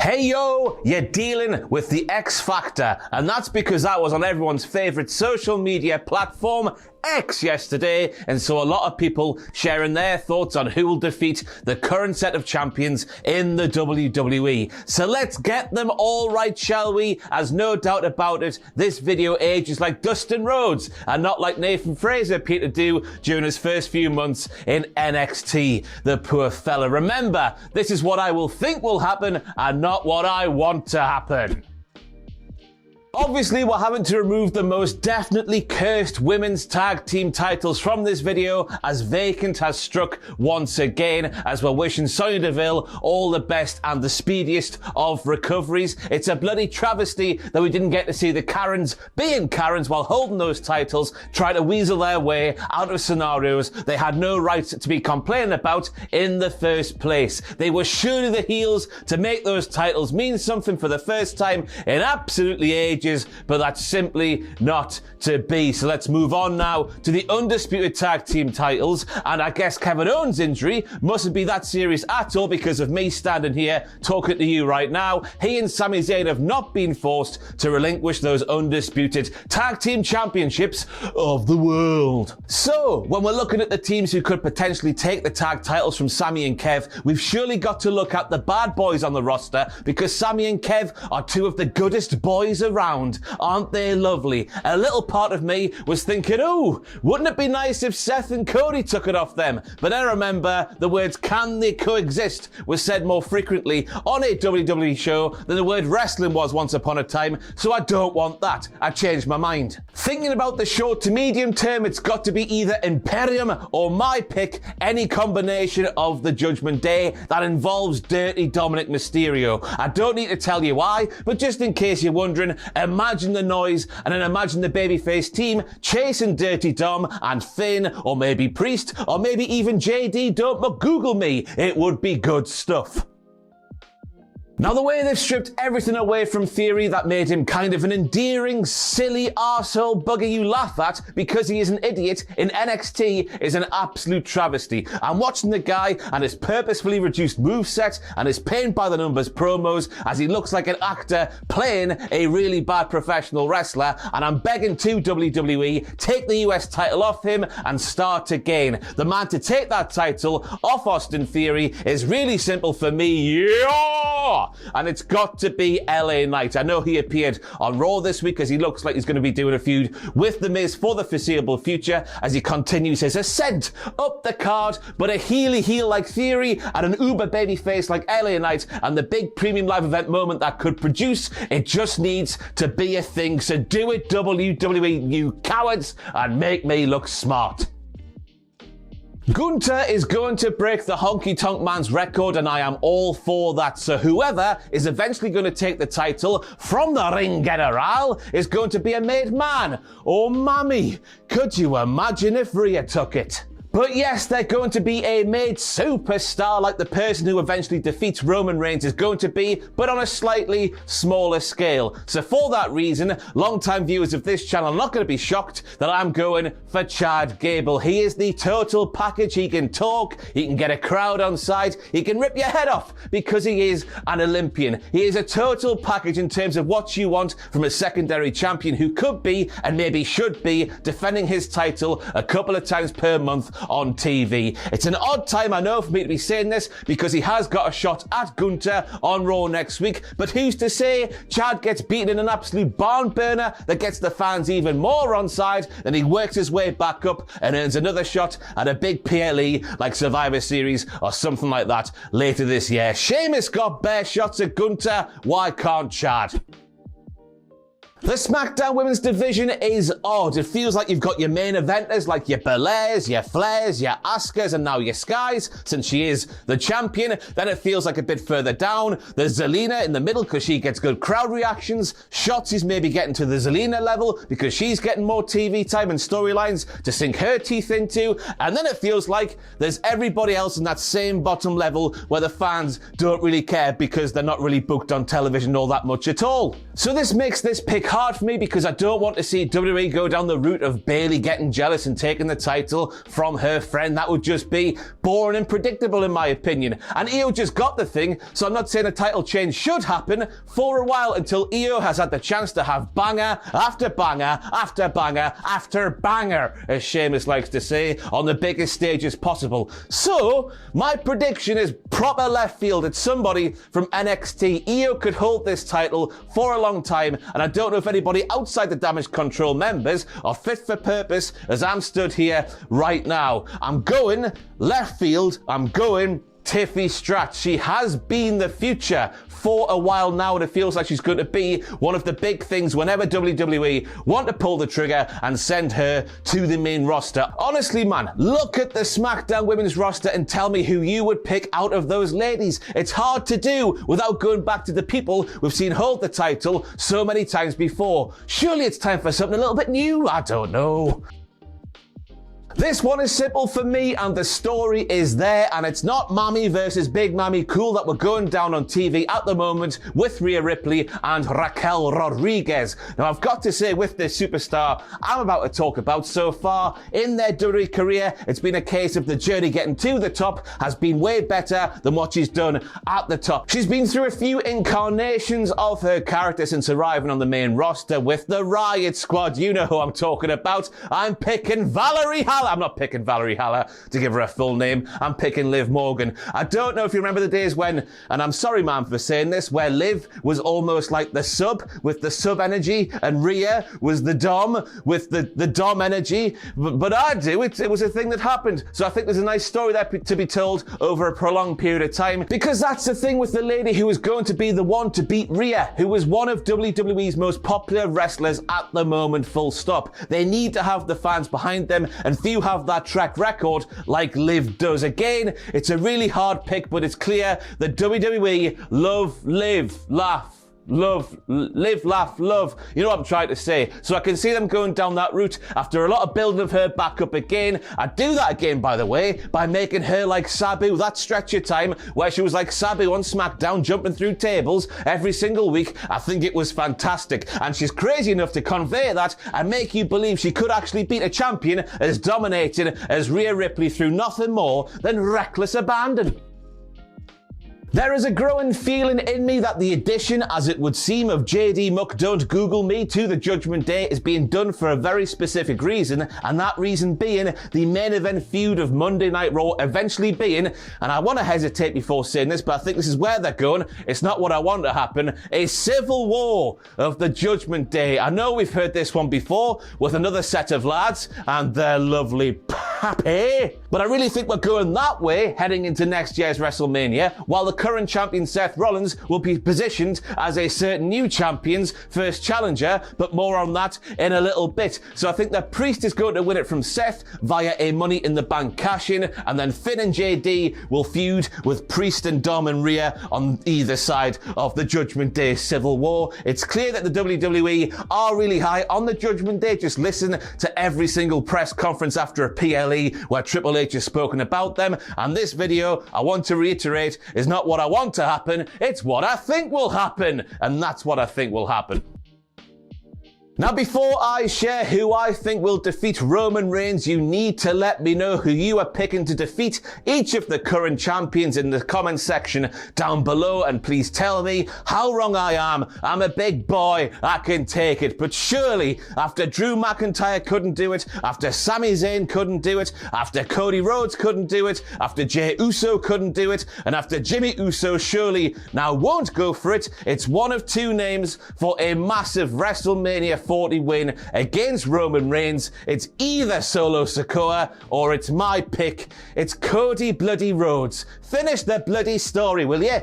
Hey yo, you're dealing with the X Factor, and that's because I was on everyone's favorite social media platform, X, yesterday, and saw a lot of people sharing their thoughts on who will defeat the current set of champions in the WWE. So let's get them all right, shall we? As no doubt about it, this video ages like Dustin Rhodes and not like Nathan Fraser appeared to do during his first few months in NXT. The poor fella. Remember, this is what I will think will happen and not what I want to happen. Obviously, we're having to remove the most definitely cursed women's tag team titles from this video as vacant has struck once again, as we're wishing Sonya Deville all the best and the speediest of recoveries. It's a bloody travesty that we didn't get to see the Karens being Karens while holding those titles, try to weasel their way out of scenarios they had no right to be complaining about in the first place. They were surely the heels to make those titles mean something for the first time in absolutely ages. But that's simply not to be. So let's move on now to the Undisputed Tag Team titles. And I guess Kevin Owens' injury mustn't be that serious at all because of me standing here talking to you right now. He and Sami Zayn have not been forced to relinquish those Undisputed Tag Team Championships of the world. So when we're looking at the teams who could potentially take the tag titles from Sami and Kev, we've surely got to look at the bad boys on the roster because Sami and Kev are two of the goodest boys around. Aren't they lovely? A little part of me was thinking, oh, wouldn't it be nice if Seth and Cody took it off them? But then remember, the words "can they coexist" was said more frequently on a WWE show than the word wrestling was once upon a time, so I don't want that. I changed my mind. Thinking about the short to medium term, it's got to be either Imperium or my pick, any combination of the Judgment Day that involves dirty Dominic Mysterio. I don't need to tell you why, but just in case you're wondering, imagine the noise and then imagine the babyface team chasing Dirty Dom and Finn or maybe Priest or maybe even JD. Don't but Google me. It would be good stuff. Now, the way they've stripped everything away from Theory that made him kind of an endearing, silly arsehole bugger you laugh at because he is an idiot in NXT is an absolute travesty. I'm watching the guy and his purposefully reduced moveset and his paint-by-the-numbers promos as he looks like an actor playing a really bad professional wrestler, and I'm begging to WWE, take the US title off him and start again. The man to take that title off Austin Theory is really simple for me. Yeah! And it's got to be LA Knight. I know he appeared on Raw this week as he looks like he's going to be doing a feud with The Miz for the foreseeable future as he continues his ascent up the card, but a heely heel like Theory and an uber babyface like LA Knight and the big premium live event moment that could produce, it just needs to be a thing. So do it, WWE, you cowards, and make me look smart. Gunther is going to break the Honky Tonk Man's record, and I am all for that. So whoever is eventually going to take the title from the Ring General is going to be a made man. Oh, mammy, could you imagine if Rhea took it? But yes, they're going to be a made superstar like the person who eventually defeats Roman Reigns is going to be, but on a slightly smaller scale. So for that reason, long-time viewers of this channel are not going to be shocked that I'm going for Chad Gable. He is the total package. He can talk, he can get a crowd on side, he can rip your head off because he is an Olympian. He is a total package in terms of what you want from a secondary champion who could be, and maybe should be, defending his title a couple of times per month on TV. It's an odd time, I know, for me to be saying this because he has got a shot at Gunther on Raw next week, but who's to say Chad gets beaten in an absolute barn burner that gets the fans even more on side, then he works his way back up and earns another shot at a big PLE like Survivor Series or something like that later this year. Sheamus got bare shots at Gunther, why can't Chad? The SmackDown Women's Division is odd. It feels like you've got your main eventers like your Belairs, your Flairs, your Asukas, and now your Skies, since she is the champion. Then it feels like a bit further down. There's Zelina in the middle because she gets good crowd reactions. Shotzi's maybe getting to the Zelina level because she's getting more TV time and storylines to sink her teeth into. And then it feels like there's everybody else in that same bottom level where the fans don't really care because they're not really booked on television all that much at all. So this makes this pick hard for me because I don't want to see WWE go down the route of Bayley getting jealous and taking the title from her friend. That would just be boring and predictable in my opinion. And Io just got the thing, so I'm not saying a title change should happen for a while until Io has had the chance to have banger after banger after banger after banger, as Sheamus likes to say, on the biggest stages possible. So, my prediction is proper left field. It's somebody from NXT. Io could hold this title for a long time, and I don't know if anybody outside the Damage Control members are fit for purpose as I'm stood here right now. I'm going left field. I'm going Tiffy Stratz. She has been the future for a while now, and it feels like she's going to be one of the big things whenever WWE want to pull the trigger and send her to the main roster. Honestly, man, look at the SmackDown women's roster and tell me who you would pick out of those ladies. It's hard to do without going back to the people we've seen hold the title so many times before. Surely it's time for something a little bit new. I don't know. This one is simple for me, and the story is there, and it's not Mommy versus Big Mommy Cool that we're going down on TV at the moment with Rhea Ripley and Raquel Rodriguez. Now, I've got to say, with this superstar I'm about to talk about, so far in their WWE career, it's been a case of the journey getting to the top has been way better than what she's done at the top. She's been through a few incarnations of her character since arriving on the main roster with the Riot Squad. You know who I'm talking about. I'm picking Valerie Haller. I'm not picking Valerie Haller to give her a full name. I'm picking Liv Morgan. I don't know if you remember the days when, and I'm sorry, man, for saying this, where Liv was almost like the sub with the sub energy, and Rhea was the dom with the dom energy. But I do. It was a thing that happened. So I think there's a nice story there to be told over a prolonged period of time, because that's the thing with the lady who is going to be the one to beat Rhea, who is one of WWE's most popular wrestlers at the moment, full stop. They need to have the fans behind them, and few have that track record like Liv does. Again, it's a really hard pick, but it's clear that WWE love Liv, laugh. Love, live, laugh, love. You know what I'm trying to say. So I can see them going down that route after a lot of building of her back up again. I'd do that again, by the way, by making her like Sabu. That stretch of time where she was like Sabu on SmackDown, jumping through tables every single week. I think it was fantastic. And she's crazy enough to convey that and make you believe she could actually beat a champion as dominating as Rhea Ripley through nothing more than reckless abandon. There is a growing feeling in me that the addition, as it would seem, of JD Muck Don't Google Me to the Judgment Day is being done for a very specific reason, and that reason being the main event feud of Monday Night Raw eventually being, and I want to hesitate before saying this, but I think this is where they're going, it's not what I want to happen, a civil war of the Judgment Day. I know we've heard this one before with another set of lads and their lovely pappy, but I really think we're going that way heading into next year's WrestleMania, while the current champion Seth Rollins will be positioned as a certain new champion's first challenger, but more on that in a little bit. So I think that Priest is going to win it from Seth via a Money in the Bank cash-in, and then Finn and JD will feud with Priest and Dom and Rhea on either side of the Judgment Day Civil War. It's clear that the WWE are really high on the Judgment Day. Just listen to every single press conference after a PLE where Triple H has spoken about them, and this video, I want to reiterate, is not what I want to happen, it's what I think will happen, and that's what I think will happen. Now, before I share who I think will defeat Roman Reigns, you need to let me know who you are picking to defeat each of the current champions in the comment section down below, and please tell me how wrong I am. I'm a big boy, I can take it, but surely after Drew McIntyre couldn't do it, after Sami Zayn couldn't do it, after Cody Rhodes couldn't do it, after Jey Uso couldn't do it, and after Jimmy Uso surely now won't go for it, it's one of two names for a massive WrestleMania 40 win against Roman Reigns. It's either Solo Sikoa or it's my pick. It's Cody bloody Rhodes. Finish the bloody story, will you?